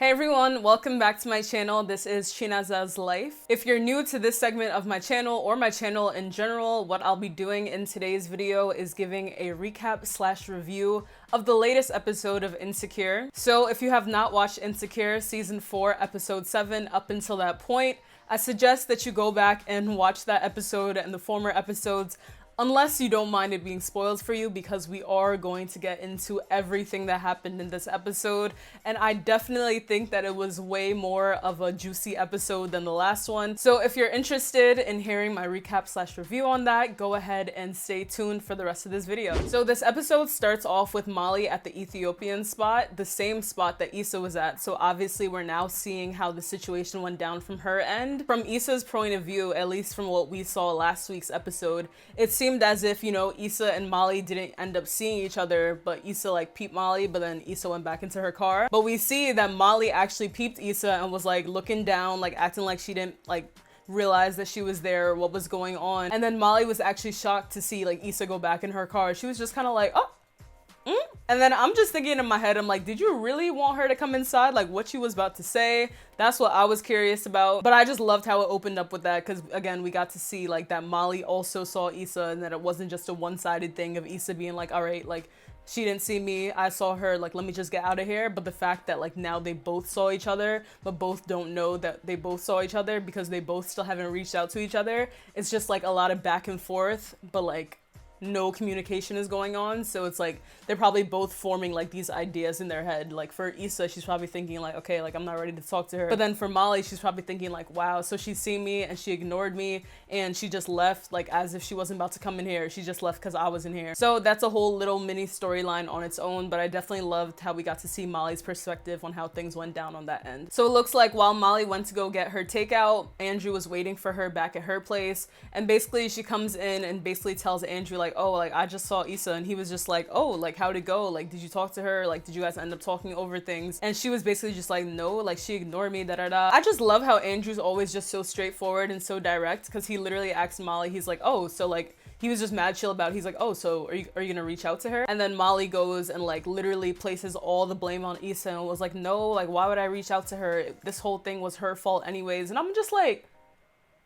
Hey everyone, welcome back to my channel. This is Chinezeslife. If you're new to this segment of my channel or my channel in general, what I'll be doing in today's video is giving a recap slash review of the latest episode of Insecure. So if you have not watched Insecure season 4 episode 7 up until that point, I suggest that you go back and watch that episode and the former episodes, unless you don't mind it being spoiled for you, because we are going to get into everything that happened in this episode. And I definitely think that it was way more of a juicy episode than the last one. So if you're interested in hearing my recap slash review on that, go ahead and stay tuned for the rest of this video. So this episode starts off with Molly at the Ethiopian spot, the same spot that Issa was at. So obviously we're now seeing how the situation went down from her end. From Issa's point of view, at least from what we saw last week's episode, it seemed as if, you know, Issa and Molly didn't end up seeing each other, but Issa like peeped Molly, but then Issa went back into her car. But we see that Molly actually peeped Issa and was like looking down, like acting like she didn't like realize that she was there or what was going on. And then Molly was actually shocked to see like Issa go back in her car. She was just kind of like, oh. And then I'm just thinking in my head, I'm like, did you really want her to come inside? Like what she was about to say? That's what I was curious about. But I just loved how it opened up with that, because again, we got to see like that Molly also saw Issa, and that it wasn't just a one-sided thing of Issa being like, all right, like she didn't see me, I saw her, like let me just get out of here. But the fact that like now they both saw each other, but both don't know that they both saw each other because they both still haven't reached out to each other. It's just like a lot of back and forth, but like no communication is going on. So it's like they're probably both forming like these ideas in their head. Like for Issa, she's probably thinking like, okay, like I'm not ready to talk to her. But then for Molly, she's probably thinking like, wow, so she's seen me and she ignored me and she just left, like as if she wasn't about to come in here. She just left because I was in here. So that's a whole little mini storyline on its own, but I definitely loved how we got to see Molly's perspective on how things went down on that end. So it looks like while Molly went to go get her takeout, Andrew was waiting for her back at her place, and basically she comes in and basically tells Andrew like, oh, like I just saw Issa, and he was just like, oh, like how'd it go? Like did you talk to her? Like did you guys end up talking over things? And she was basically just like, no, like she ignored me, da da da. I just love how Andrew's always just so straightforward and so direct, because he literally asked Molly, he's like, oh, so like he was just mad chill about it. He's like, oh, so are you gonna reach out to her? And then Molly goes and like literally places all the blame on Issa and was like, no, like why would I reach out to her? This whole thing was her fault anyways. And I'm just like,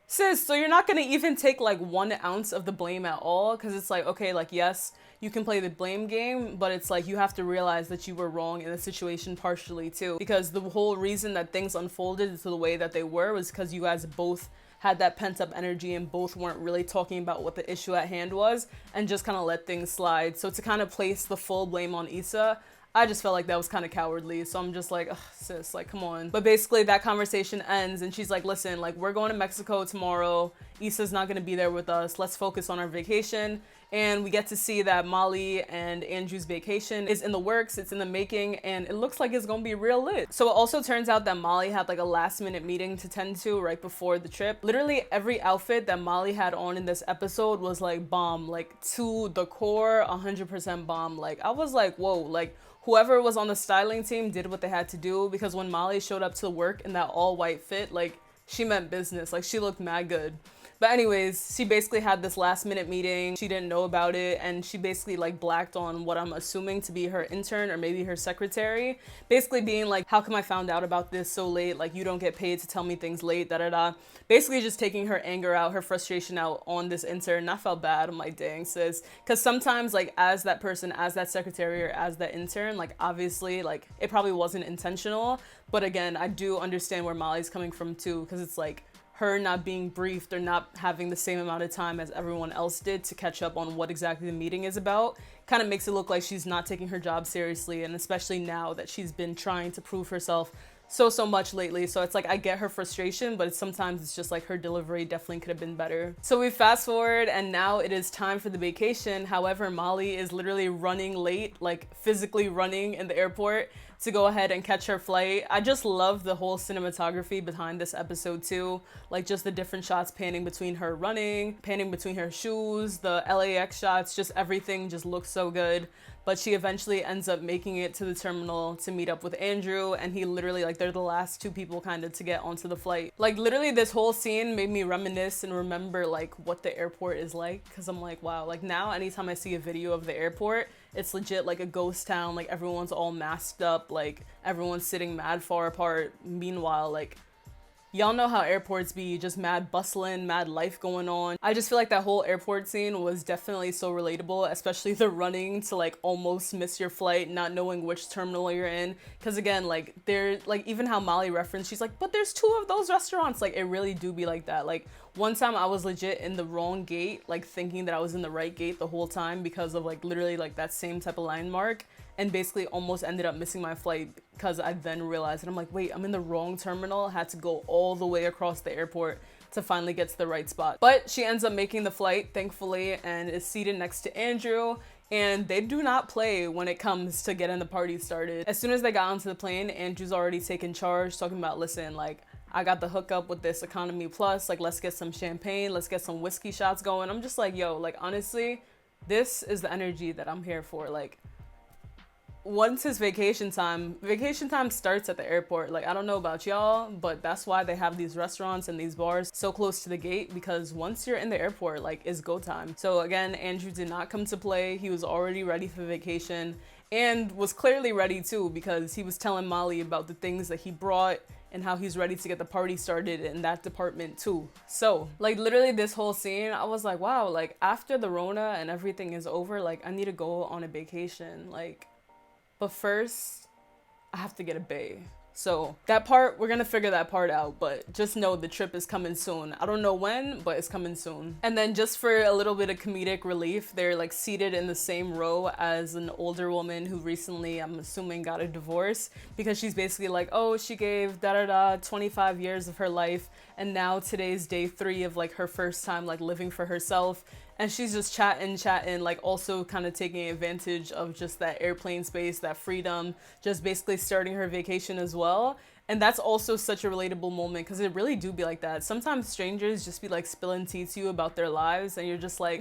sis, so you're not gonna even take like 1 ounce of the blame at all? Because it's like, okay, like yes, you can play the blame game, but it's like you have to realize that you were wrong in the situation partially too, because the whole reason that things unfolded to the way that they were was because you guys both had that pent-up energy and both weren't really talking about what the issue at hand was and just kind of let things slide. So to kind of place the full blame on Issa, I just felt like that was kind of cowardly. So I'm just like, ugh, sis, like, come on. But basically that conversation ends and she's like, listen, like we're going to Mexico tomorrow. Issa's not going to be there with us. Let's focus on our vacation. And we get to see that Molly and Andrew's vacation is in the works, it's in the making, and it looks like it's gonna be real lit. So it also turns out that Molly had like a last minute meeting to tend to right before the trip. Literally every outfit that Molly had on in this episode was like bomb, like to the core, 100% bomb. Like I was like, whoa, like whoever was on the styling team did what they had to do, because when Molly showed up to work in that all white fit, like she meant business. Like she looked mad good. But anyways, she basically had this last minute meeting. She didn't know about it, and she basically like blacked on what I'm assuming to be her intern or maybe her secretary, basically being like, how come I found out about this so late? Like you don't get paid to tell me things late, da da da. Basically just taking her anger out, her frustration out on this intern. And I felt bad. I'm like, dang sis, because sometimes like as that person, as that secretary or as that intern, like obviously like it probably wasn't intentional, but again, I do understand where Molly's coming from too, because it's like her not being briefed or not having the same amount of time as everyone else did to catch up on what exactly the meeting is about kind of makes it look like she's not taking her job seriously, and especially now that she's been trying to prove herself so much lately. So it's like I get her frustration, but sometimes it's just like her delivery definitely could have been better. So we fast forward and now it is time for the vacation. However, Molly is literally running late, like physically running in the airport to go ahead and catch her flight. I just love the whole cinematography behind this episode too, like just the different shots panning between her running, panning between her shoes, the LAX shots, just everything just looks so good. but she eventually ends up making it to the terminal to meet up with Andrew, and he literally, like, they're the last two people kind of to get onto the flight. Like, literally this whole scene made me reminisce and remember like what the airport is like, because I'm like, wow, like now anytime I see a video of the airport, it's legit like a ghost town. Like everyone's all masked up, like everyone's sitting mad far apart. Meanwhile, like, y'all know how airports be, just mad bustling, mad life going on. I just feel like that whole airport scene was definitely so relatable, especially the running to like almost miss your flight, not knowing which terminal you're in. Because again, like they're like, even how Molly referenced, she's like, but there's two of those restaurants. Like it really do be like that. Like one time I was legit in the wrong gate, like thinking that I was in the right gate the whole time because of like literally like that same type of landmark, and basically almost ended up missing my flight because I then realized, and I'm like, wait, I'm in the wrong terminal. Had to go all the way across the airport to finally get to the right spot. But she ends up making the flight, thankfully, and is seated next to Andrew. And they do not play when it comes to getting the party started. As soon as they got onto the plane, Andrew's already taken charge, talking about, listen, like, I got the hookup with this economy plus, like, let's get some champagne, let's get some whiskey shots going. I'm just like, yo, like, honestly, this is the energy that I'm here for. Like, once it's vacation time starts at the airport. Like, I don't know about y'all, but that's why they have these restaurants and these bars so close to the gate, because once you're in the airport, like, it's go time. So again, Andrew did not come to play. He was already ready for vacation and was clearly ready too, because he was telling Molly about the things that he brought and how he's ready to get the party started in that department too. So like literally this whole scene, I was like, wow, like after the Rona and everything is over, like I need to go on a vacation. Like, but first, I have to get a bae. So that part, we're gonna figure that part out, but just know the trip is coming soon. I don't know when, but it's coming soon. And then just for a little bit of comedic relief, they're like seated in the same row as an older woman who recently, I'm assuming, got a divorce, because she's basically like, oh, she gave 25 years of her life, and now today's day 3 of like her first time like living for herself. And she's just chatting, like also kind of taking advantage of just that airplane space, that freedom, just basically starting her vacation as well. And that's also such a relatable moment, because it really do be like that. Sometimes strangers just be like spilling tea to you about their lives, and you're just like,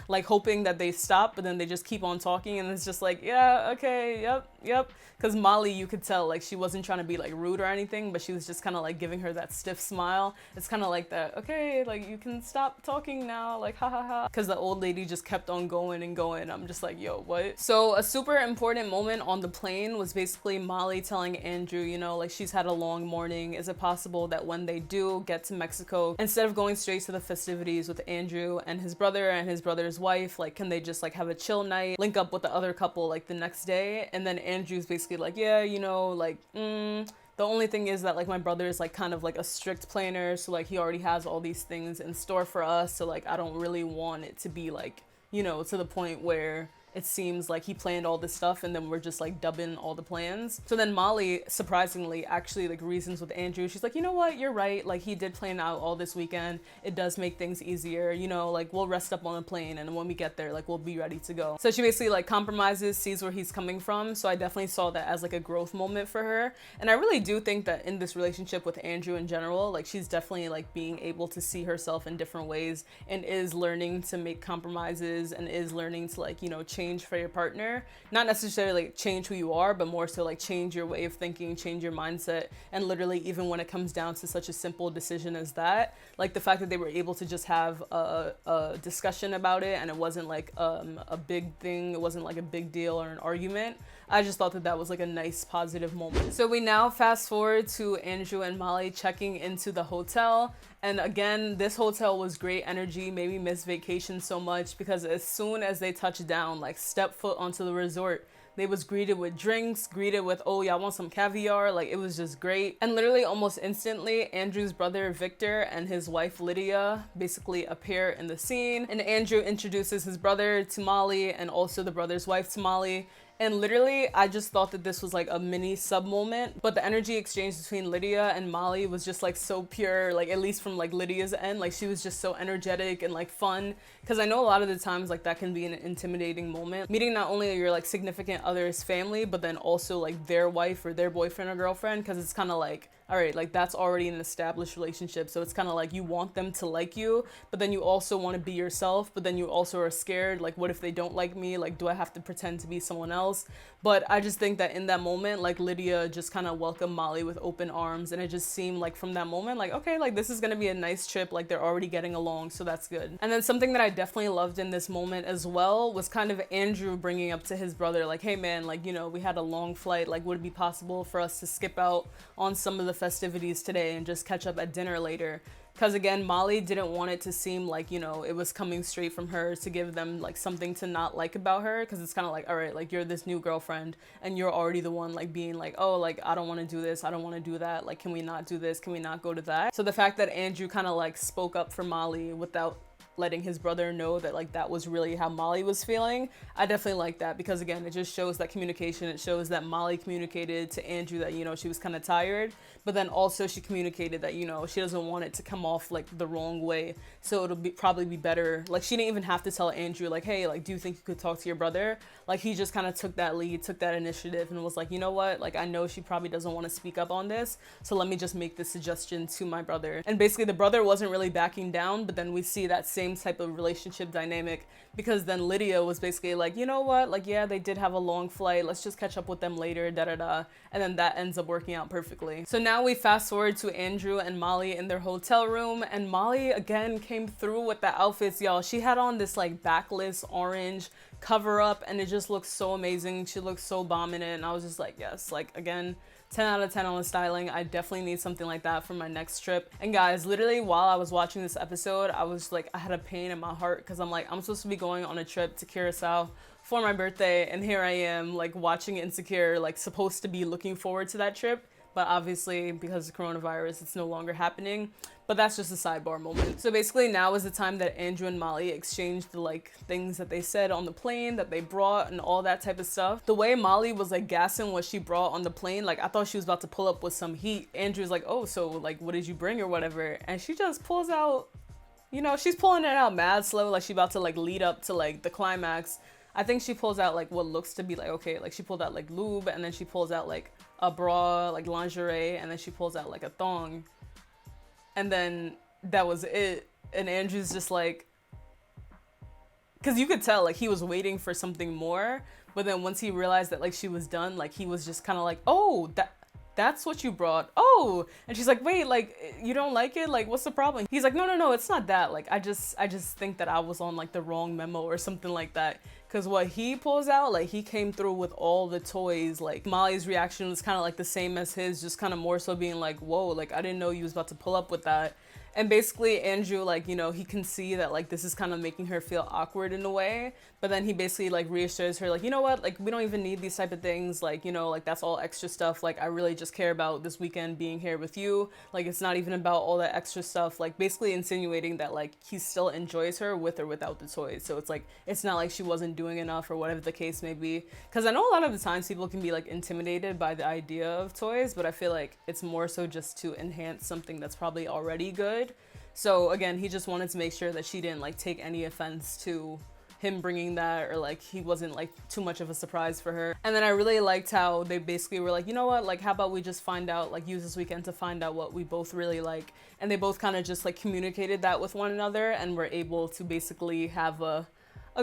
like hoping that they stop, but then they just keep on talking, and it's just like, yeah, okay, yep. Because Molly, you could tell, like, she wasn't trying to be like rude or anything, but she was just kind of like giving her that stiff smile. It's kind of like that, okay, like you can stop talking now, like ha ha ha. Because the old lady just kept on going and going. I'm just like, yo, what? So a super important moment on the plane was basically Molly telling Andrew, you know, like she's had a long morning. Is it possible that when they do get to Mexico, instead of going straight to the festivities with Andrew and his brother and his brother's wife, like can they just like have a chill night, link up with the other couple like the next day? And then Andrew's basically like, yeah, you know, like the only thing is that like my brother is like kind of like a strict planner, so like he already has all these things in store for us, so like I don't really want it to be like, you know, to the point where it seems like he planned all this stuff and then we're just like dubbing all the plans. So then Molly, surprisingly, actually like reasons with Andrew. She's like, you know what, you're right. Like he did plan out all this weekend. It does make things easier. You know, like we'll rest up on the plane, and when we get there, like we'll be ready to go. So she basically like compromises, sees where he's coming from. So I definitely saw that as like a growth moment for her. And I really do think that in this relationship with Andrew in general, like she's definitely like being able to see herself in different ways and is learning to make compromises and is learning to like, you know, change for your partner. Not necessarily like change who you are, but more so like change your way of thinking, change your mindset. And literally, even when it comes down to such a simple decision as that, like the fact that they were able to just have a discussion about it, and it wasn't like a big thing, it wasn't like a big deal or an argument. I just thought that that was like a nice positive moment. So we now fast forward to Andrew and Molly checking into the hotel. And again, this hotel was great energy, made me miss vacation so much, because as soon as they touched down, like step foot onto the resort, they was greeted with drinks, greeted with, oh, y'all want some caviar? Like, it was just great. And literally almost instantly, Andrew's brother Victor and his wife Lydia basically appear in the scene. And Andrew introduces his brother to Molly and also the brother's wife to Molly. And literally, I just thought that this was like a mini sub moment, but the energy exchange between Lydia and Molly was just like so pure, like at least from like Lydia's end, like she was just so energetic and like fun. Cause I know a lot of the times like that can be an intimidating moment. Meeting not only your like significant other's family, but then also like their wife or their boyfriend or girlfriend, cause it's kind of like, all right, like that's already an established relationship. So it's kind of like you want them to like you, but then you also want to be yourself, but then you also are scared. Like, what if they don't like me? Like, do I have to pretend to be someone else? But I just think that in that moment, like Lydia just kind of welcomed Molly with open arms. And it just seemed like from that moment, like, okay, like this is going to be a nice trip. Like they're already getting along. So that's good. And then something that I definitely loved in this moment as well was kind of Andrew bringing up to his brother, like, hey man, like, you know, we had a long flight. Like, would it be possible for us to skip out on some of the festivities today and just catch up at dinner later? Because again, Molly didn't want it to seem like, you know, it was coming straight from her to give them like something to not like about her. Because it's kind of like, all right, like you're this new girlfriend and you're already the one like being like, oh, like I don't want to do this, I don't want to do that, like can we not do this, can we not go to that? So the fact that Andrew kind of like spoke up for Molly without letting his brother know that like that was really how Molly was feeling, I definitely like that, because again, it just shows that communication. It shows that Molly communicated to Andrew that, you know, she was kind of tired, but then also she communicated that, you know, she doesn't want it to come off like the wrong way, so it'll be probably be better. Like she didn't even have to tell Andrew like, hey, like do you think you could talk to your brother? Like he just kind of took that lead, took that initiative, and was like, you know what, like I know she probably doesn't want to speak up on this, so let me just make this suggestion to my brother. And basically the brother wasn't really backing down, but then we see that same type of relationship dynamic, because then Lydia was basically like, you know what, like yeah, they did have a long flight, let's just catch up with them later, da da da, and then that ends up working out perfectly. So now we fast forward to Andrew and Molly in their hotel room, and Molly again came through with the outfits, y'all. She had on this like backless orange cover up, and it just looks so amazing. She looks so bomb in it, and I was just like, yes, like again, 10 out of 10 on the styling. I definitely need something like that for my next trip. And guys, literally while I was watching this episode, I was like, I had a pain in my heart, because I'm like, I'm supposed to be going on a trip to Curacao for my birthday, and here I am like watching Insecure, like supposed to be looking forward to that trip, but obviously because of coronavirus it's no longer happening. But that's just a sidebar moment. So basically now is the time that Andrew and Molly exchanged the like things that they said on the plane, that they brought, and all that type of stuff. The way Molly was like gassing what she brought on the plane, like I thought she was about to pull up with some heat. Andrew's like, oh, so like what did you bring or whatever? And she just pulls out, you know, she's pulling it out mad slow, like she about to like lead up to like the climax. I think she pulls out like what looks to be like, okay, like she pulled out like lube, and then she pulls out like a bra, like lingerie, and then she pulls out like a thong. And then that was it. And Andrew's just like, because you could tell like he was waiting for something more, but then once he realized that like she was done, like he was just kind of like, oh, that's what you brought. Oh, and she's like, wait, like you don't like it? Like what's the problem? He's like, no, it's not that. Like I just think that I was on like the wrong memo or something like that. Because what he pulls out, like he came through with all the toys. Like Molly's reaction was kind of like the same as his, just kind of more so being like, whoa, like I didn't know you was about to pull up with that. And basically Andrew, like, you know, he can see that like this is kind of making her feel awkward in a way, but then he basically like reassures her like, you know what, like we don't even need these type of things, like, you know, like that's all extra stuff, like I really just care about this weekend being here with you, like it's not even about all that extra stuff, like basically insinuating that like he still enjoys her with or without the toys. So it's like, it's not like she wasn't doing enough or whatever the case may be, because I know a lot of the times people can be like intimidated by the idea of toys, but I feel like it's more so just to enhance something that's probably already good. So again, he just wanted to make sure that she didn't like take any offense to him bringing that, or like he wasn't like too much of a surprise for her. And then I really liked how they basically were like, you know what, like how about we just find out, like use this weekend to find out what we both really like. And they both kind of just like communicated that with one another, and were able to basically have a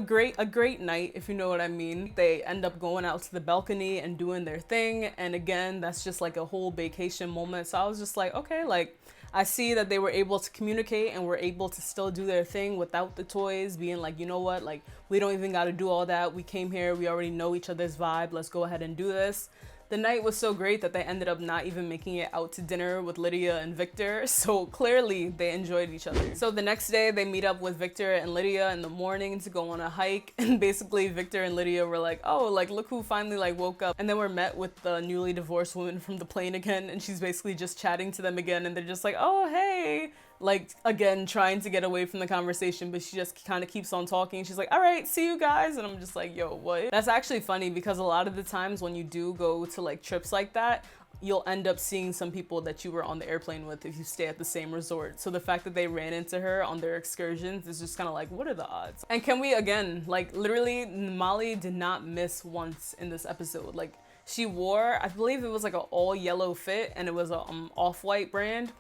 great night, if you know what I mean. They end up going out to the balcony and doing their thing, and again, that's just like a whole vacation moment. So I was just like, okay, like I see that they were able to communicate and were able to still do their thing without the toys, being like, you know what, like we don't even got to do all that. We came here, we already know each other's vibe, let's go ahead and do this. The night was so great that they ended up not even making it out to dinner with Lydia and Victor, so clearly they enjoyed each other. So the next day they meet up with Victor and Lydia in the morning to go on a hike, and basically Victor and Lydia were like, oh, like look who finally like woke up. And then we're met with the newly divorced woman from the plane again, and she's basically just chatting to them again, and they're just like, oh hey, like again trying to get away from the conversation, but she just kind of keeps on talking. She's like, all right, see you guys. And I'm just like, yo, what? That's actually funny because a lot of the times when you do go to like trips like that, you'll end up seeing some people that you were on the airplane with if you stay at the same resort. So the fact that they ran into her on their excursions is just kind of like, what are the odds? And can we again, like literally Molly did not miss once in this episode. Like she wore, I believe it was like an all yellow fit, and it was a off-white brand.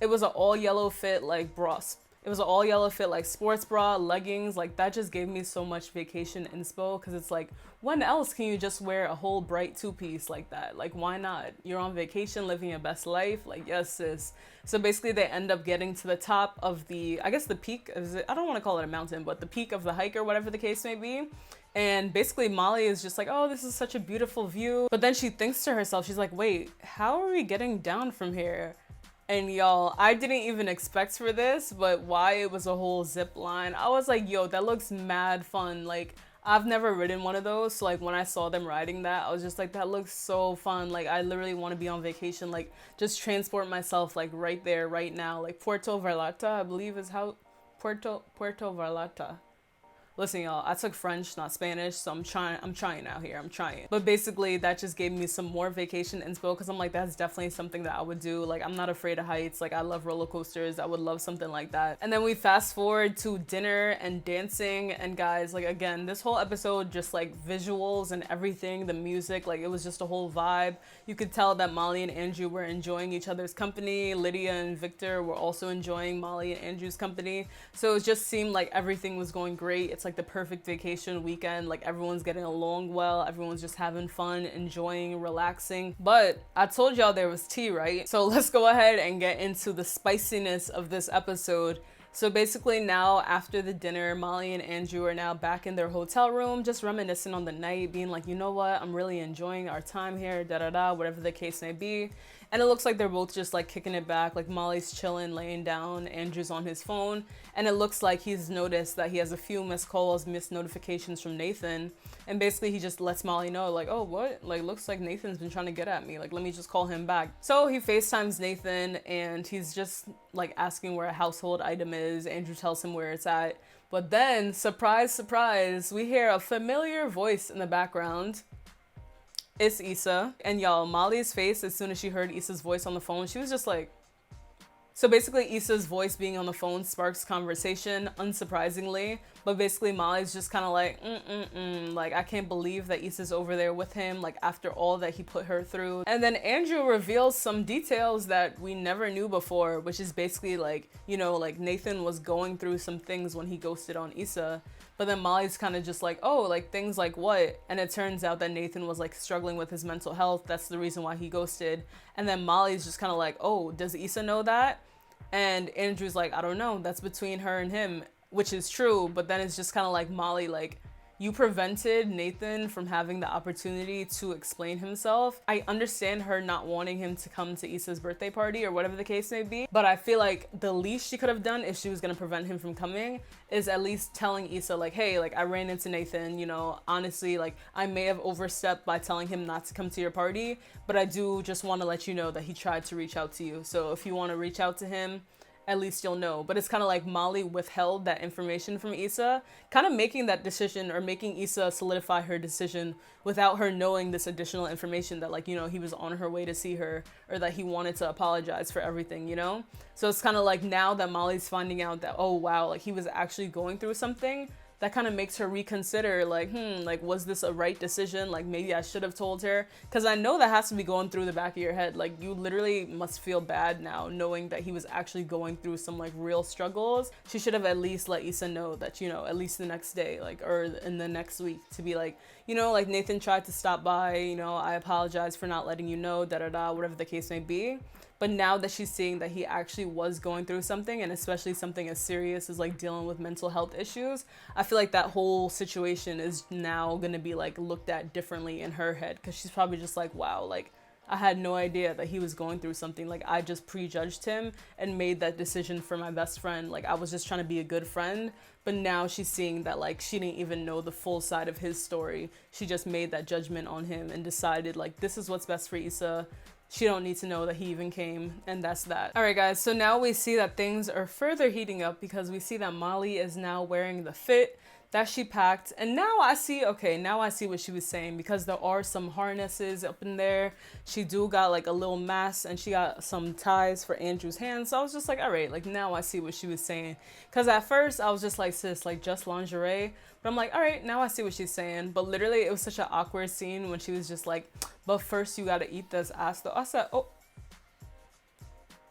It was an all yellow fit like bra. It was an all yellow fit like sports bra, leggings. Like that just gave me so much vacation inspo, because it's like, when else can you just wear a whole bright two-piece like that? Like why not? You're on vacation living your best life. Like yes sis. So basically they end up getting to the top of the, I guess the peak, I don't want to call it a mountain, but the peak of the hike or whatever the case may be. And basically Molly is just like, oh, this is such a beautiful view. But then she thinks to herself, she's like, wait, how are we getting down from here? And y'all, I didn't even expect for this, but why it was a whole zip line, I was like, yo, that looks mad fun. Like I've never ridden one of those, so like when I saw them riding that, I was just like, that looks so fun. Like I literally want to be on vacation, like just transport myself like right there, right now. Like Puerto Vallarta, I believe is how, Puerto Vallarta. Listen, y'all, I took French, not Spanish, so I'm trying out here, I'm trying. But basically, that just gave me some more vacation inspo, because I'm like, that's definitely something that I would do. Like, I'm not afraid of heights. Like, I love roller coasters. I would love something like that. And then we fast forward to dinner and dancing. And guys, like, again, this whole episode, just like visuals and everything, the music, like, it was just a whole vibe. You could tell that Molly and Andrew were enjoying each other's company. Lydia and Victor were also enjoying Molly and Andrew's company. So it just seemed like everything was going great. It's like the perfect vacation weekend. Like everyone's getting along well, everyone's just having fun, enjoying, relaxing. But I told y'all there was tea, right? So let's go ahead and get into the spiciness of this episode. So basically now after the dinner, Molly and Andrew are now back in their hotel room, just reminiscing on the night, being like, you know what, I'm really enjoying our time here, whatever the case may be. And it looks like they're both just like kicking it back. Like Molly's chilling, laying down, Andrew's on his phone. And it looks like he's noticed that he has a few missed calls, missed notifications from Nathan. And basically he just lets Molly know like, oh, what? Like, looks like Nathan's been trying to get at me. Like, let me just call him back. So he FaceTimes Nathan and he's just like asking where a household item is. Andrew tells him where it's at. But then, surprise, surprise, we hear a familiar voice in the background. It's Issa. And y'all, Molly's face as soon as she heard Issa's voice on the phone, she was just like, so basically Issa's voice being on the phone sparks conversation, unsurprisingly. But basically Molly's just kind of like, like, I can't believe that Issa's over there with him, like after all that he put her through. And then Andrew reveals some details that we never knew before, which is basically like, you know, like Nathan was going through some things when he ghosted on Issa. But then Molly's kind of just like, oh, like things like what? And it turns out that Nathan was like struggling with his mental health. That's the reason why he ghosted. And then Molly's just kind of like, oh, does Issa know that? And Andrew's like, I don't know. That's between her and him, which is true. But then it's just kind of like, Molly, like, you prevented Nathan from having the opportunity to explain himself. I understand her not wanting him to come to Issa's birthday party or whatever the case may be, but I feel like the least she could have done if she was gonna prevent him from coming is at least telling Issa like, hey, like I ran into Nathan, you know, honestly, like I may have overstepped by telling him not to come to your party, but I do just want to let you know that he tried to reach out to you. So if you want to reach out to him, at least you'll know. But it's kind of like Molly withheld that information from Issa, kind of making that decision or making Issa solidify her decision without her knowing this additional information that, like, you know, he was on her way to see her or that he wanted to apologize for everything, you know? So it's kind of like now that Molly's finding out that, oh, wow, like he was actually going through something, that kind of makes her reconsider, like, like, was this a right decision? Like, maybe I should have told her. Because I know that has to be going through the back of your head. Like, you literally must feel bad now knowing that he was actually going through some, like, real struggles. She should have at least let Issa know that, you know, at least the next day, like, or in the next week to be like, you know, like, Nathan tried to stop by, you know, I apologize for not letting you know, whatever the case may be. But now that she's seeing that he actually was going through something, and especially something as serious as like dealing with mental health issues, I feel like that whole situation is now going to be like looked at differently in her head, because she's probably just like, wow, like I had no idea that he was going through something. Like I just prejudged him and made that decision for my best friend. Like I was just trying to be a good friend. But now she's seeing that like she didn't even know the full side of his story. She just made that judgment on him and decided like this is what's best for Issa. she don't need to know that he even came, and that's that. All right, guys, so now we see that things are further heating up because we see that Molly is now wearing the fit that she packed, and now I see, okay, now I see what she was saying, because there are some harnesses up in there. She do got like a little mask, and she got some ties for Andrew's hands. So I was just like, all right, like now I see what she was saying, because at first I was just like, sis, like just lingerie. But I'm like, all right, now I see what she's saying. But literally it was such an awkward scene when she was just like, but first you gotta eat this ass though. I said, oh,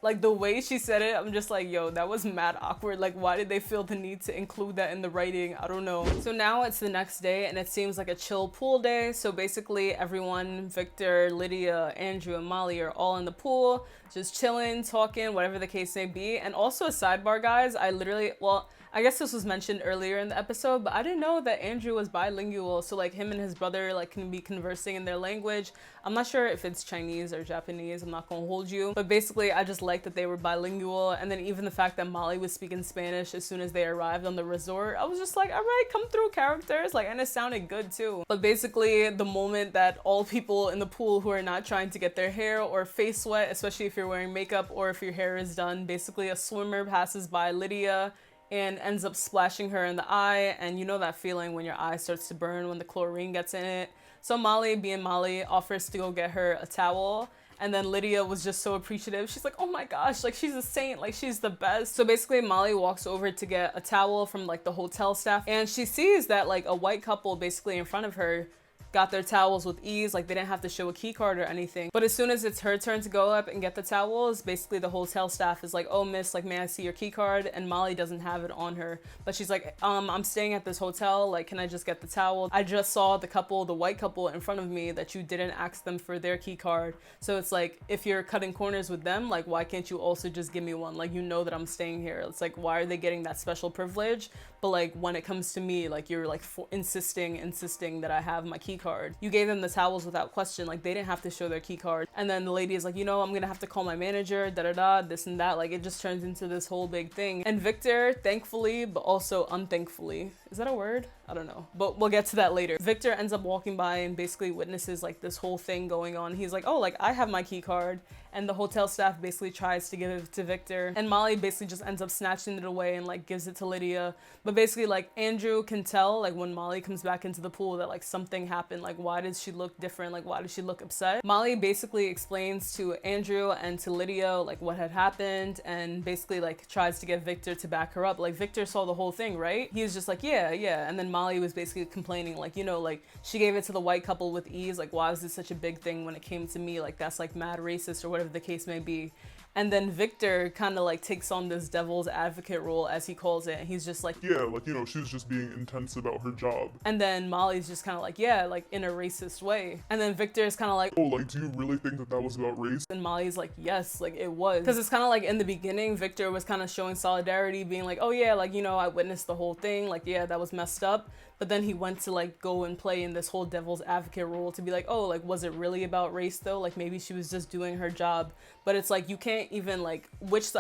like the way she said it, I'm just like, yo, that was mad awkward. Like, why did they feel the need to include that in the writing? I don't know. So now it's the next day, and it seems like a chill pool day. So basically everyone, Victor, Lydia, Andrew, and Molly are all in the pool, just chilling, talking, whatever the case may be. And also a sidebar, guys, I literally, well, I guess this was mentioned earlier in the episode, but I didn't know that Andrew was bilingual. So like him and his brother like can be conversing in their language. I'm not sure if it's Chinese or Japanese, I'm not gonna hold you. But basically I just like that they were bilingual. And then even the fact that Molly was speaking Spanish as soon as they arrived on the resort, I was just like, all right, come through, characters. Like, and it sounded good too. But basically the moment that all people in the pool who are not trying to get their hair or face wet, especially if you're wearing makeup or if your hair is done, basically a swimmer passes by Lydia and ends up splashing her in the eye, and you know that feeling when your eye starts to burn when the chlorine gets in it. So Molly, being Molly, offers to go get her a towel, and then Lydia was just so appreciative. She's like, oh my gosh, like she's a saint, like she's the best. So basically Molly walks over to get a towel from like the hotel staff, and she sees that like a white couple basically in front of her got their towels with ease, like they didn't have to show a key card or anything. But as soon as it's her turn to go up and get the towels, basically the hotel staff is like, oh miss, like may I see your key card? And Molly doesn't have it on her, but she's like, I'm staying at this hotel, like can I just get the towel? I just saw the couple, the white couple in front of me, that you didn't ask them for their key card. So it's like, if you're cutting corners with them, like why can't you also just give me one? Like, you know that I'm staying here. It's like, why are they getting that special privilege? But like when it comes to me, like you're like insisting that I have my key card. You gave them the towels without question, like they didn't have to show their key card. And then the lady is like, you know, I'm gonna have to call my manager, this and that. Like it just turns into this whole big thing. And Victor, thankfully but also unthankfully, is that a word? I don't know, but we'll get to that later. Victor ends up walking by and basically witnesses like this whole thing going on. He's like, oh, like I have my key card. And the hotel staff basically tries to give it to Victor, and Molly basically just ends up snatching it away and like gives it to Lydia. But basically like Andrew can tell like when Molly comes back into the pool that like something happened. Like why does she look different? Like why does she look upset? Molly basically explains to Andrew and to Lydia like what had happened, and basically like tries to get Victor to back her up. Like Victor saw the whole thing, right? He was just like, yeah. And then Molly was basically complaining like, you know, like she gave it to the white couple with ease. Like why was this such a big thing when it came to me? Like that's like mad racist or whatever the case may be. And then Victor kind of like takes on this devil's advocate role, as he calls it. And he's just like, yeah, like, you know, she was just being intense about her job. And then Molly's just kind of like, yeah, like in a racist way. And then Victor is kind of like, oh, like, do you really think that that was about race? And Molly's like, yes, like it was. Because it's kind of like in the beginning, Victor was kind of showing solidarity, being like, oh yeah, like, you know, I witnessed the whole thing. Like, yeah, that was messed up. But then he went to like go and play in this whole devil's advocate role to be like, oh, like, was it really about race though? Like maybe she was just doing her job. But it's like, you can't even like,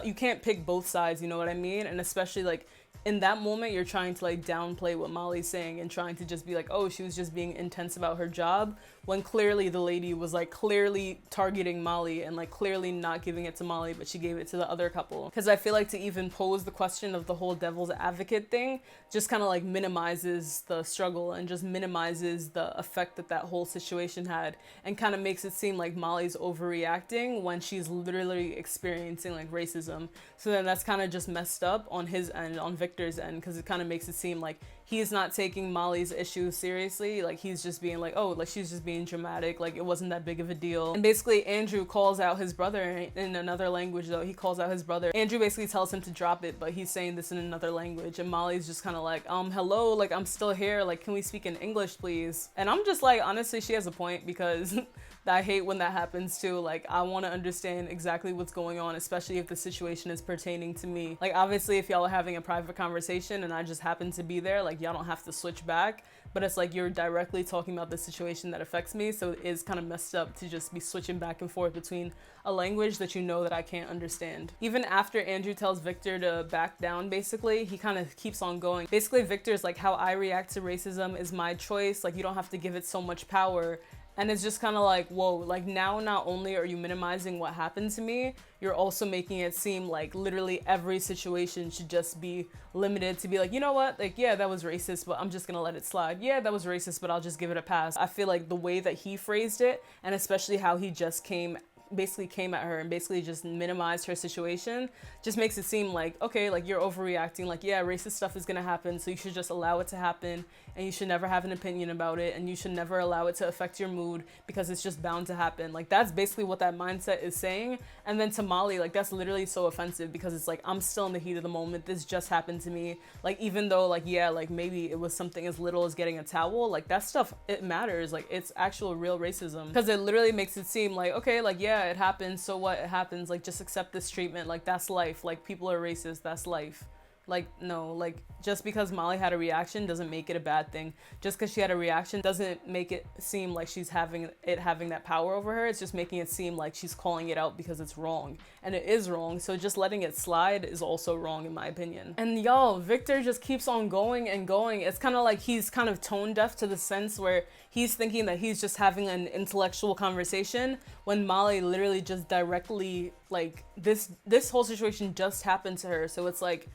you can't pick both sides, you know what I mean? And especially like in that moment, you're trying to like downplay what Molly's saying and trying to just be like, oh, she was just being intense about her job, when clearly the lady was like clearly targeting Molly and like clearly not giving it to Molly, but she gave it to the other couple. Because I feel like to even pose the question of the whole devil's advocate thing just kind of like minimizes the struggle and just minimizes the effect that that whole situation had, and kind of makes it seem like Molly's overreacting when she's literally experiencing like racism. So then that's kind of just messed up on his end, on Victor's end, because it kind of makes it seem like he's not taking Molly's issue seriously. Like he's just being like, oh, like she's just being dramatic, like it wasn't that big of a deal. And basically Andrew calls out his brother in another language though. He calls out his brother. Andrew basically tells him to drop it, but he's saying this in another language, and Molly's just kind of like, hello, like I'm still here, like can we speak in English please? And I'm just like, honestly, she has a point, because I hate when that happens too. Like I want to understand exactly what's going on, especially if the situation is pertaining to me. Like obviously if y'all are having a private conversation and I just happen to be there, like y'all don't have to switch back, but it's like you're directly talking about the situation that affects me, so it is kind of messed up to just be switching back and forth between a language that you know that I can't understand. Even after Andrew tells Victor to back down, basically he kind of keeps on going. Basically Victor's like, how I react to racism is my choice, like you don't have to give it so much power. And it's just kind of like, whoa, like now not only are you minimizing what happened to me, you're also making it seem like literally every situation should just be limited to be like, you know what, like, yeah, that was racist, but I'm just gonna let it slide. Yeah, that was racist, but I'll just give it a pass. I feel like the way that he phrased it, and especially how he just basically came at her and basically just minimized her situation, just makes it seem like, okay, like you're overreacting, like, yeah, racist stuff is gonna happen, so you should just allow it to happen, and you should never have an opinion about it, and you should never allow it to affect your mood because it's just bound to happen. Like, that's basically what that mindset is saying. And then to Molly, like, that's literally so offensive because it's like, I'm still in the heat of the moment, this just happened to me. Like, even though, like, yeah, like maybe it was something as little as getting a towel, like that stuff, it matters. Like, it's actual real racism, because it literally makes it seem like, okay, like, yeah, it happens, so what, it happens, like, just accept this treatment, like, that's life, like, people are racist, that's life. Like, no, like, just because Molly had a reaction doesn't make it a bad thing. Just because she had a reaction doesn't make it seem like she's having that power over her. It's just making it seem like she's calling it out because it's wrong. And it is wrong, so just letting it slide is also wrong in my opinion. And y'all, Victor just keeps on going and going. It's kind of like he's kind of tone deaf to the sense where he's thinking that he's just having an intellectual conversation when Molly literally just directly, like, this whole situation just happened to her. So it's like,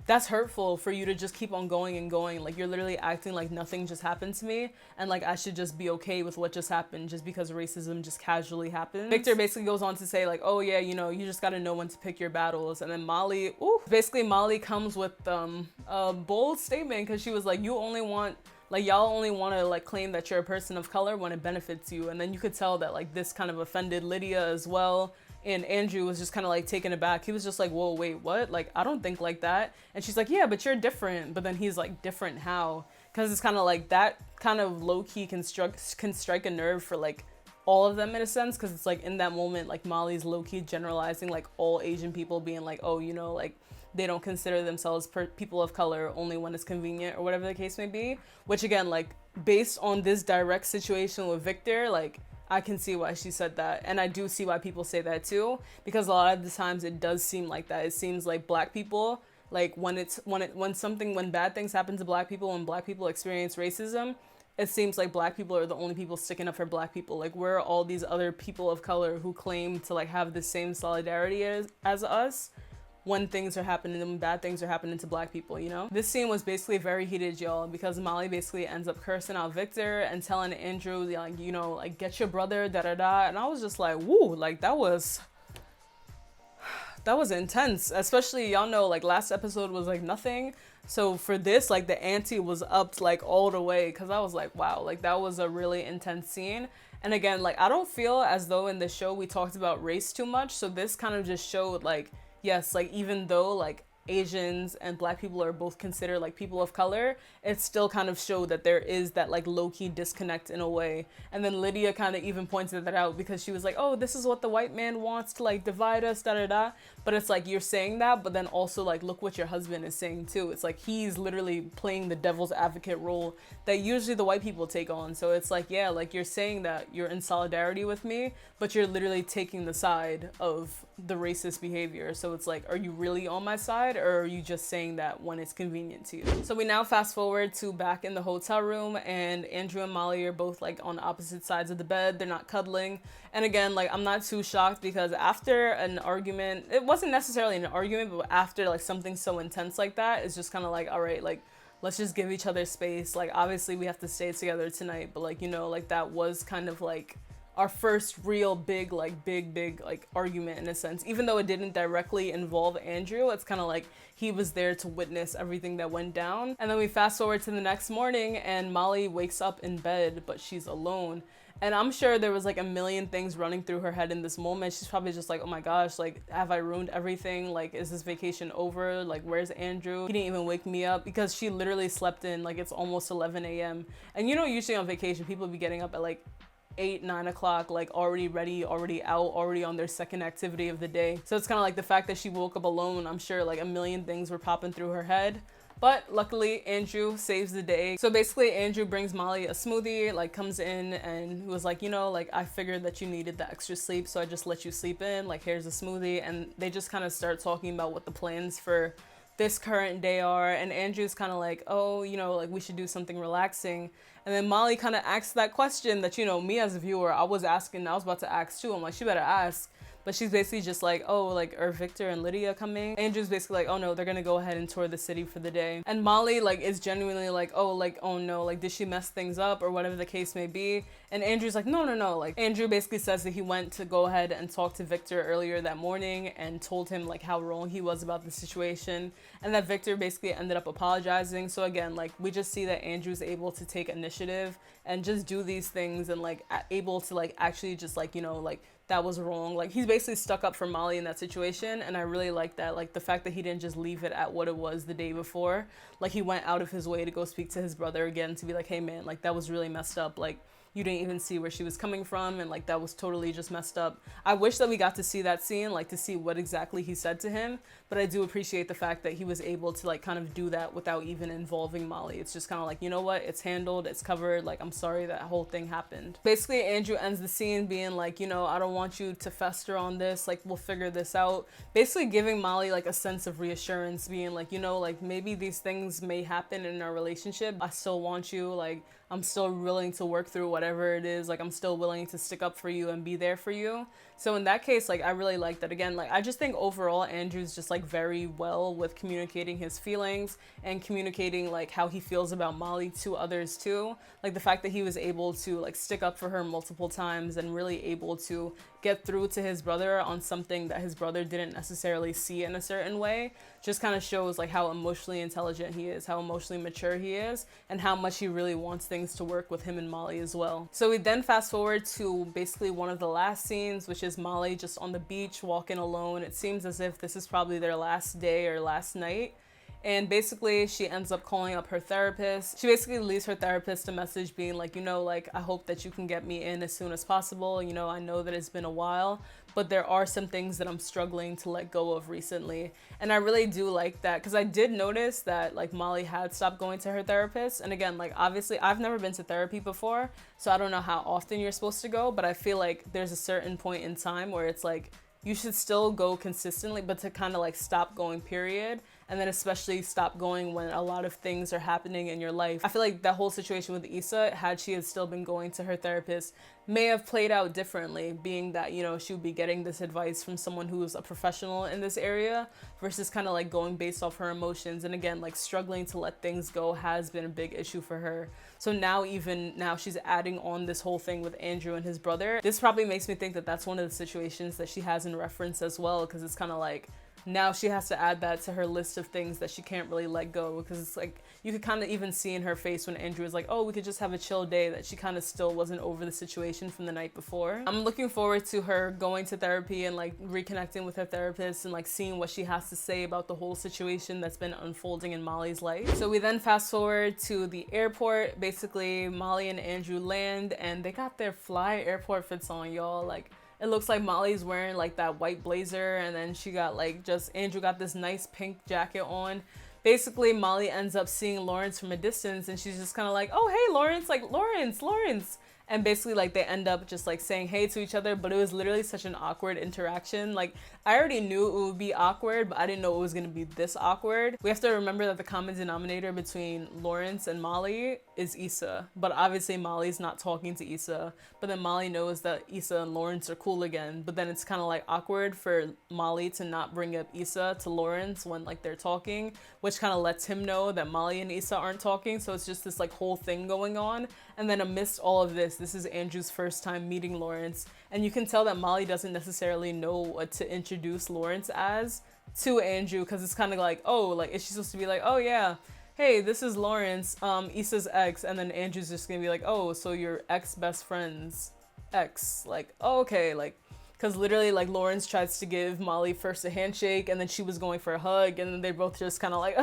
that's hurtful for you to just keep on going and going. Like, you're literally acting like nothing just happened to me, and like I should just be okay with what just happened just because racism just casually happened. Victor basically goes on to say like, oh yeah, you know, you just gotta know when to pick your battles. And then Molly, basically Molly comes with a bold statement, because she was like, you only want, like, y'all only want to like claim that you're a person of color when it benefits you. And then you could tell that like this kind of offended Lydia as well. And Andrew was just kind of like taken aback. He was just like, whoa, wait, what? Like, I don't think like that. And she's like, yeah, but you're different. But then he's like, different how? Because it's kind of like that kind of low-key can strike a nerve for like all of them in a sense. Because it's like in that moment, like Molly's low-key generalizing like all Asian people, being like, oh, you know, like they don't consider themselves people of color only when it's convenient, or whatever the case may be. Which again, like based on this direct situation with Victor, like I can see why she said that, and I do see why people say that too, because a lot of the times it does seem like that. It seems like black people, like when bad things happen to black people, when black people experience racism, it seems like black people are the only people sticking up for black people. Like, where are all these other people of color who claim to like have the same solidarity as us when things are happening, when bad things are happening to black people, you know? This scene was basically very heated, y'all, because Molly basically ends up cursing out Victor and telling Andrew, like, you know, like, get your brother, da-da-da. And I was just like, woo, like, that was intense. Especially, y'all know, like, last episode was, like, nothing. So for this, like, the ante was upped, like, all the way, because I was like, wow, like, that was a really intense scene. And again, like, I don't feel as though in the show we talked about race too much, so this kind of just showed, like, yes, like even though like Asians and black people are both considered like people of color, it still kind of showed that there is that like low-key disconnect in a way. And then Lydia kind of even pointed that out, because she was like, oh, this is what the white man wants to like divide us, da da da. But it's like, you're saying that, but then also like look what your husband is saying too. It's like he's literally playing the devil's advocate role that usually the white people take on. So it's like, yeah, like you're saying that you're in solidarity with me, but you're literally taking the side of the racist behavior. So it's like, are you really on my side, or are you just saying that when it's convenient to you? So we now fast forward to back in the hotel room, and Andrew and Molly are both like on opposite sides of the bed. They're not cuddling. And again, like I'm not too shocked, because after an argument, it wasn't necessarily an argument, but after like something so intense like that, it's just kind of like, all right, like let's just give each other space. Like obviously we have to stay together tonight, but like, you know, like that was kind of like our first real big like argument in a sense. Even though it didn't directly involve Andrew, it's kind of like he was there to witness everything that went down. And then we fast forward to the next morning, and Molly wakes up in bed, but she's alone. And I'm sure there was like a million things running through her head in this moment. She's probably just like, oh my gosh, like, have I ruined everything? Like, is this vacation over? Like, where's Andrew? He didn't even wake me up, because she literally slept in, like, it's almost 11 a.m. And you know, usually on vacation, people be getting up at like 8-9 o'clock, like already ready, already out, already on their second activity of the day. So it's kind of like the fact that she woke up alone, I'm sure like a million things were popping through her head. But luckily Andrew saves the day. So basically Andrew brings Molly a smoothie, like comes in and was like, you know, like I figured that you needed the extra sleep, so I just let you sleep in, like here's a smoothie. And they just kind of start talking about what the plans for this current day are. And Andrew's kind of like, oh, you know, like we should do something relaxing. And then Molly kind of asks that question that, you know, me as a viewer, I was about to ask too. I'm like, she better ask. But she's basically just like, oh, like, are Victor and Lydia coming? Andrew's basically like, oh no, they're gonna go ahead and tour the city for the day. And Molly like is genuinely like, oh no, like did she mess things up or whatever the case may be? And Andrew's like, no. Like Andrew basically says that he went to go ahead and talk to Victor earlier that morning and told him like how wrong he was about the situation, and that Victor basically ended up apologizing. So again, like we just see that Andrew's able to take initiative and just do these things and like able to like actually just like, you know, like that was wrong. Like he's basically stuck up for Molly in that situation, and I really like that. Like the fact that he didn't just leave it at what it was the day before. Like he went out of his way to go speak to his brother again to be like, hey man, like that was really messed up. Like you didn't even see where she was coming from, and like that was totally just messed up. I wish that we got to see that scene, like to see what exactly he said to him, but I do appreciate the fact that he was able to like kind of do that without even involving Molly. It's just kind of like, you know what, it's handled, it's covered, like I'm sorry that whole thing happened. Basically Andrew ends the scene being like, you know, I don't want you to fester on this, like we'll figure this out. Basically giving Molly like a sense of reassurance, being like, you know, like maybe these things may happen in our relationship, I still want you, like I'm still willing to work through whatever it is. Like I'm still willing to stick up for you and be there for you. So in that case, like I really like that. Again, like I just think overall Andrew's just like very well with communicating his feelings and communicating like how he feels about Molly to others too. Like the fact that he was able to like stick up for her multiple times and really able to get through to his brother on something that his brother didn't necessarily see in a certain way just kind of shows like how emotionally intelligent he is, how emotionally mature he is, and how much he really wants things to work with him and Molly as well. So we then fast forward to basically one of the last scenes, which is Molly just on the beach walking alone. It seems as if this is probably their last day or last night. And basically she ends up calling up her therapist. She basically leaves her therapist a message being like, you know, like I hope that you can get me in as soon as possible. You know, I know that it's been a while, but there are some things that I'm struggling to let go of recently. And I really do like that, because I did notice that like Molly had stopped going to her therapist. And again, like obviously I've never been to therapy before, so I don't know how often you're supposed to go, but I feel like there's a certain point in time where it's like you should still go consistently, but to kind of like stop going, period. And then especially stop going when a lot of things are happening in your life. I feel like that whole situation with Issa, had she had still been going to her therapist, may have played out differently, being that, you know, she would be getting this advice from someone who's a professional in this area versus kind of like going based off her emotions. And again, like struggling to let things go has been a big issue for her. So now, even now, she's adding on this whole thing with Andrew and his brother. This probably makes me think that that's one of the situations that she has in reference as well, because it's kind of like now she has to add that to her list of things that she can't really let go, because it's like you could kind of even see in her face when Andrew was like, oh, we could just have a chill day, that she kind of still wasn't over the situation from the night before. I'm looking forward to her going to therapy and like reconnecting with her therapist and like seeing what she has to say about the whole situation that's been unfolding in Molly's life. So we then fast forward to the airport. Basically Molly and Andrew land and they got their fly airport fits on, y'all. Like it looks like Molly's wearing like that white blazer, and then she got like just Andrew got this nice pink jacket on. Basically Molly ends up seeing Lawrence from a distance, and she's just kind of like, oh hey Lawrence, like Lawrence. And basically like they end up just like saying hey to each other, but it was literally such an awkward interaction. Like I already knew it would be awkward, but I didn't know it was gonna be this awkward. We have to remember that the common denominator between Lawrence and Molly is Issa, but obviously Molly's not talking to Issa, but then Molly knows that Issa and Lawrence are cool again, but then it's kind of like awkward for Molly to not bring up Issa to Lawrence when like they're talking, which kind of lets him know that Molly and Issa aren't talking. So it's just this like whole thing going on. And then amidst all of this is Andrew's first time meeting Lawrence, and you can tell that Molly doesn't necessarily know what to introduce Lawrence as to Andrew, because it's kind of like, oh, like is she supposed to be like, oh yeah, hey, this is Lawrence, Issa's ex, and then Andrew's just gonna be like, oh, so your ex-best friend's ex, like, oh, okay, like, because literally like Lawrence tries to give Molly first a handshake, and then she was going for a hug, and then they both just kind of like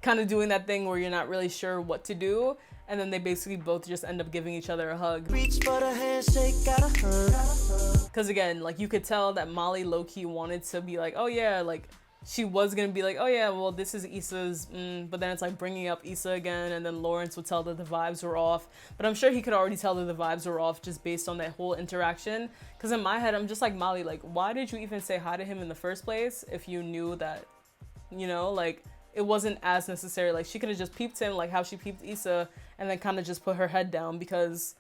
kind of doing that thing where you're not really sure what to do, and then they basically both just end up giving each other a hug. Reach for the handshake, got a hug. Because again, like you could tell that Molly low-key wanted to be like, oh yeah, like she was gonna be like, oh yeah, well this is Issa's, but then it's like bringing up Issa again, and then Lawrence would tell that the vibes were off. But I'm sure he could already tell that the vibes were off just based on that whole interaction. Because in my head, I'm just like, Molly, like why did you even say hi to him in the first place if you knew that you know, like it wasn't as necessary. Like she could have just peeped him like how she peeped Issa and then kind of just put her head down, because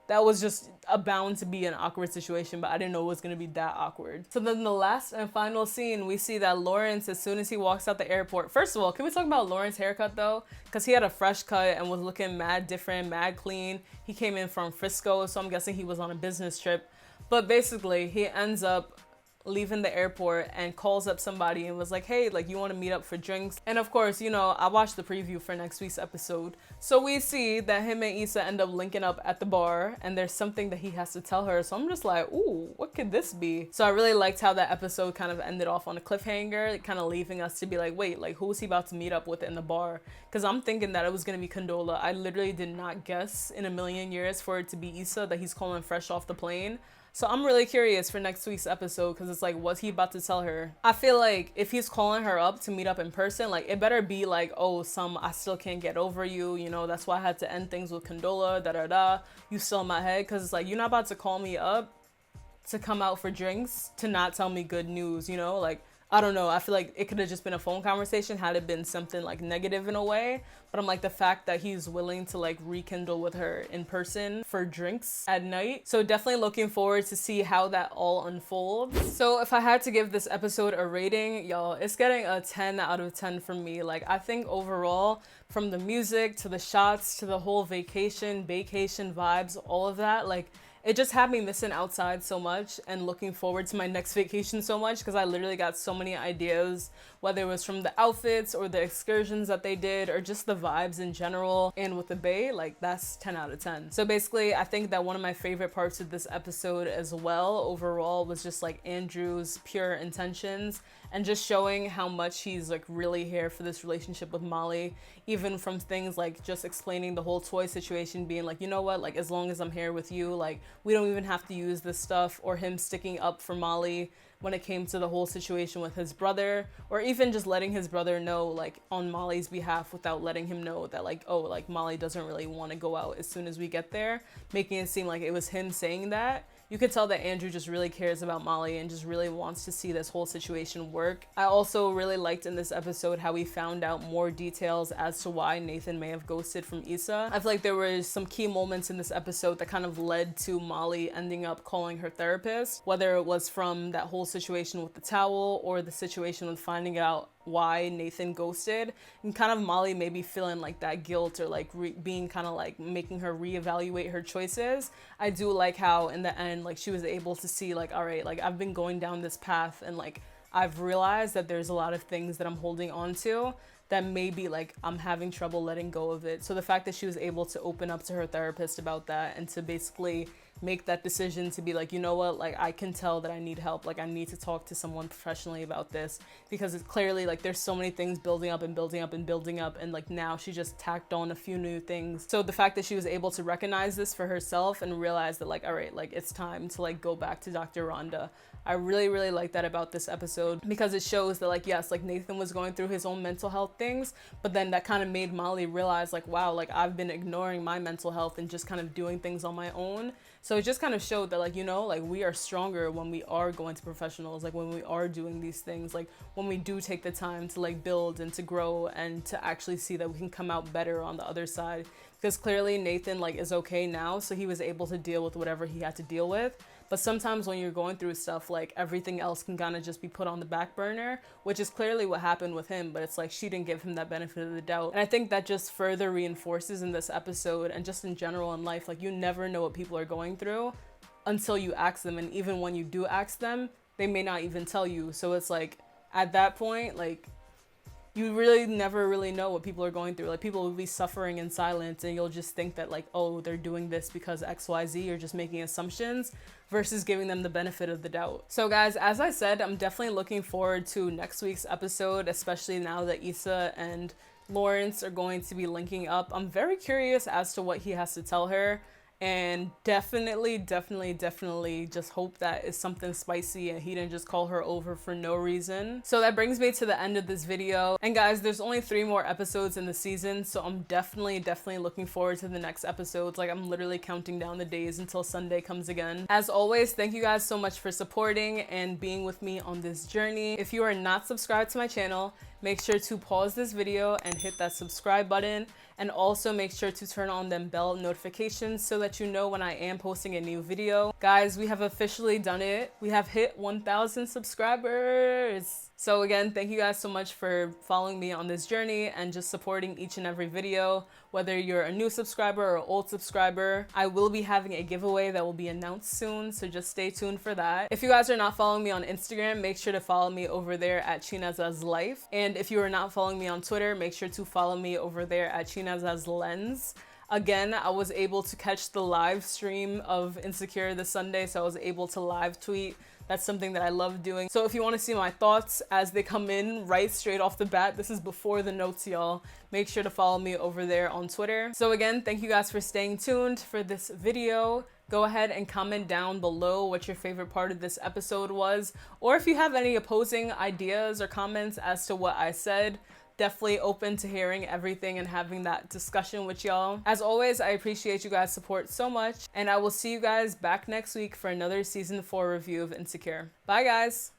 that was just bound to be an awkward situation, but I didn't know it was going to be that awkward. So then the last and final scene, we see that Lawrence, as soon as he walks out the airport, first of all, can we talk about Lawrence's haircut though? Because he had a fresh cut and was looking mad different, mad clean. He came in from Frisco, so I'm guessing he was on a business trip. But basically, he ends up leaving the airport and calls up somebody and was like, hey, like, you want to meet up for drinks? And of course, you know, I watched the preview for next week's episode, so we see that him and Issa end up linking up at the bar, and there's something that he has to tell her. So I'm just like, ooh, what could this be? So I really liked how that episode kind of ended off on a cliffhanger, kind of leaving us to be like, wait, like, who is he about to meet up with in the bar? Because I'm thinking that it was going to be Condola. I literally did not guess in a million years for it to be Issa that he's calling fresh off the plane. So I'm really curious for next week's episode, because it's like, what's he about to tell her? I feel like if he's calling her up to meet up in person, like, it better be like, oh, I still can't get over you, you know, that's why I had to end things with Condola, da-da-da, you still in my head. Because it's like, you're not about to call me up to come out for drinks to not tell me good news, you know? Like, I don't know. I feel like it could have just been a phone conversation had it been something like negative in a way. But I'm like, the fact that he's willing to like rekindle with her in person for drinks at night. So definitely looking forward to see how that all unfolds. So if I had to give this episode a rating, y'all, it's getting a 10 out of 10 from me. Like, I think overall, from the music to the shots to the whole vacation vibes, all of that, like, it just had me missing outside so much and looking forward to my next vacation so much, because I literally got so many ideas, whether it was from the outfits or the excursions that they did or just the vibes in general. And with the Bay, like, that's 10 out of 10. So basically, I think that one of my favorite parts of this episode as well overall was just like Andrew's pure intentions and just showing how much he's like really here for this relationship with Molly, even from things like just explaining the whole toy situation, being like, you know what, like, as long as I'm here with you, like, we don't even have to use this stuff, or him sticking up for Molly when it came to the whole situation with his brother, or even just letting his brother know, like, on Molly's behalf without letting him know that, like, oh, like, Molly doesn't really want to go out as soon as we get there, making it seem like it was him saying that. You could tell that Andrew just really cares about Molly and just really wants to see this whole situation work. I also really liked in this episode how we found out more details as to why Nathan may have ghosted from Issa. I feel like there were some key moments in this episode that kind of led to Molly ending up calling her therapist, whether it was from that whole situation with the towel or the situation with finding out why Nathan ghosted, and kind of Molly maybe feeling like that guilt or like being kind of like making her reevaluate her choices. I do like how in the end, like, she was able to see like, all right, like, I've been going down this path and like I've realized that there's a lot of things that I'm holding on to that maybe like I'm having trouble letting go of it. So the fact that she was able to open up to her therapist about that and to basically make that decision to be like, you know what, like, I can tell that I need help, like, I need to talk to someone professionally about this, because it's clearly like there's so many things building up and building up and building up, and like now she just tacked on a few new things. So the fact that she was able to recognize this for herself and realize that like, all right, like, it's time to like go back to Dr. Rhonda. I really, really like that about this episode, because it shows that like, yes, like, Nathan was going through his own mental health things, but then that kind of made Molly realize like, wow, like, I've been ignoring my mental health and just kind of doing things on my own. So it just kind of showed that like, you know, like, we are stronger when we are going to professionals, like when we are doing these things, like when we do take the time to like build and to grow and to actually see that we can come out better on the other side. Because clearly Nathan like is okay now, so he was able to deal with whatever he had to deal with. But sometimes when you're going through stuff, like, everything else can kind of just be put on the back burner, which is clearly what happened with him. But it's like she didn't give him that benefit of the doubt. And I think that just further reinforces in this episode and just in general in life, like, you never know what people are going through until you ask them. And even when you do ask them, they may not even tell you. So it's like, at that point, like, you really never really know what people are going through. Like, people will be suffering in silence and you'll just think that like, oh, they're doing this because XYZ, or just making assumptions versus giving them the benefit of the doubt. So guys, as I said, I'm definitely looking forward to next week's episode, especially now that Issa and Lawrence are going to be linking up. I'm very curious as to what he has to tell her. and definitely just hope that is something spicy and he didn't just call her over for no reason. So that brings me to the end of this video. And guys, there's only 3 more episodes in the season, so I'm definitely looking forward to the next episodes. Like, I'm literally counting down the days until Sunday comes again. As always, thank you guys so much for supporting and being with me on this journey. If you are not subscribed to my channel, make sure to pause this video and hit that subscribe button, and also make sure to turn on them bell notifications so that you know when I am posting a new video. Guys, we have officially done it. We have hit 1,000 subscribers. So again, thank you guys so much for following me on this journey and just supporting each and every video. Whether you're a new subscriber or old subscriber, I will be having a giveaway that will be announced soon, so just stay tuned for that. If you guys are not following me on Instagram, make sure to follow me over there at chinezeslife. And if you are not following me on Twitter, make sure to follow me over there at chinezeslife. Again, I was able to catch the live stream of Insecure this Sunday, so I was able to live tweet. That's something that I love doing. So if you want to see my thoughts as they come in right straight off the bat, this is before the notes, y'all. Make sure to follow me over there on Twitter. So again, thank you guys for staying tuned for this video. Go ahead and comment down below what your favorite part of this episode was, or if you have any opposing ideas or comments as to what I said. Definitely open to hearing everything and having that discussion with y'all. As always, I appreciate you guys' support so much, and I will see you guys back next week for another season 4 review of Insecure. Bye guys!